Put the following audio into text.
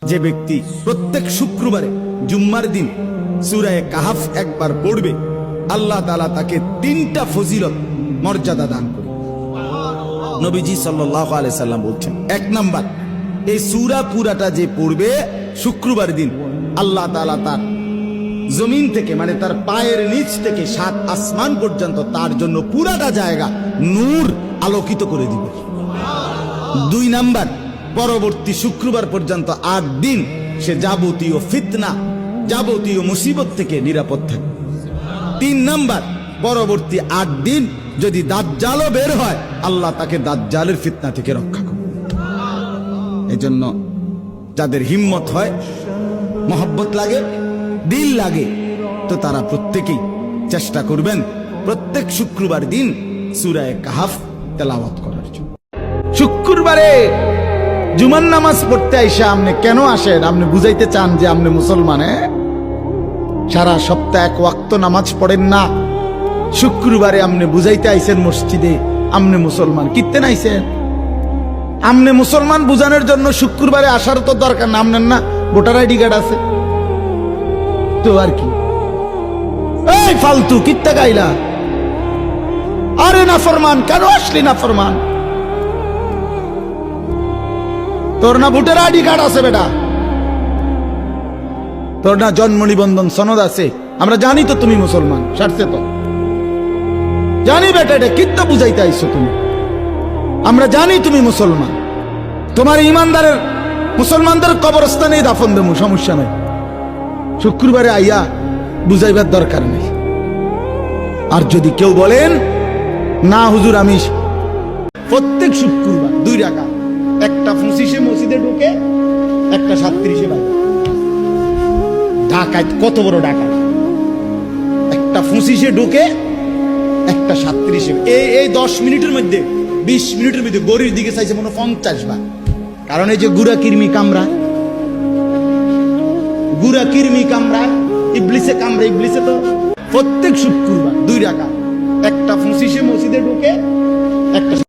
যে ব্যক্তি প্রত্যেক শুক্রবারে জুম্মার দিন সূরা কাহাফ একবার পড়বে, আল্লাহ তাআলা তাকে 3টা ফজিলত মর্যাদা দান করবে। নবীজি সাল্লাল্লাহু আলাইহি সাল্লাম বলছেন, 1 নাম্বার, এই সূরা পুরাটা যে পড়বে শুক্রবার দিন, আল্লাহ তাআলা তার জমিন থেকে মানে তার পায়ের নিচ থেকে 7 আসমান পর্যন্ত তার জন্য পুরাটা জায়গা নূর আলোকিত করে দিবে। 2 নাম্বার, পরবর্তী শুক্রবার পর্যন্ত 8 দিন সে যাবতীয় ফিতনা, যাবতীয় মুসিবত থেকে নিরাপদ থাকবে। 3 নাম্বার, পরবর্তী 8 দিন যদি দাজ্জালও বের হয়, আল্লাহ তাকে দাজ্জালের ফিতনা থেকে রক্ষা করবে। এজন্য যাদের হিম্মত হয়, মহব্বত লাগে, দিল লাগে, তো তারা প্রত্যেকেই চেষ্টা করবেন প্রত্যেক শুক্রবার দিন সূরা কাহাফ তেলাওয়াত করার জন্য। শুক্রবারে জুমার নামাজ পড়তে আইসা আপনি কেন আসেন? আপনি বুঝাইতে চান যে আপনি মুসলমান? সারা সপ্তাহ 1 ওয়াক্ত নামাজ পড়েন না, শুক্রবারে আপনি বুঝাইতে আইসেন মসজিদে আপনি মুসলমান? কিত্তেন আইসেন? আপনি মুসলমান বুঝানোর জন্য শুক্রবারে আসার তো দরকার না। আপনার না ভোটার আইডি কার্ড আছে তো, আর কি? এই ফালতু কিত্তা গাইলা? আরে না ফরমান, কেন আসলি না ফরমান? তোর না ভোটার আইডি কার্ড আছে বেটা, তোর না জন্ম নিবন্ধন সনদ আছে? আমরা জানি তো তুমি মুসলমান, সারছে তো জানি বেটা, এটা কিত্তা বুঝাইতে আইছো তুমি? আমরা জানি তুমি মুসলমান, তোমার ইমানদারের মুসলমানদের কবরস্থানে দাফন দেবো, সমস্যা নাই। শুক্রবারে আইয়া বুঝাইবার দরকার নেই। আর যদি কেউ বলেন না হুজুর আমি প্রত্যেক শুক্রবার 2 রাকাত, একটা 25-এ মসজিদে ঢুকে, একটা 37-এ বাইরে। ঢাকায় কত বড় ডাকাত! একটা 25-এ ঢুকে, একটা 37-এ। এই 10 মিনিটের মধ্যে 20 মিনিটের মধ্যে গরির দিকে চাইছে মনে 50 বার। কারণ এই যে গুড়া কিরমি কামড়া, গুড়া কিরমি কামড়া, ইবলিসে কামড়া, ইবলিসে তো প্রত্যেক শুক্রবার 2 রাকাত, একটা 25-এ মসজিদে ঢুকে, একটা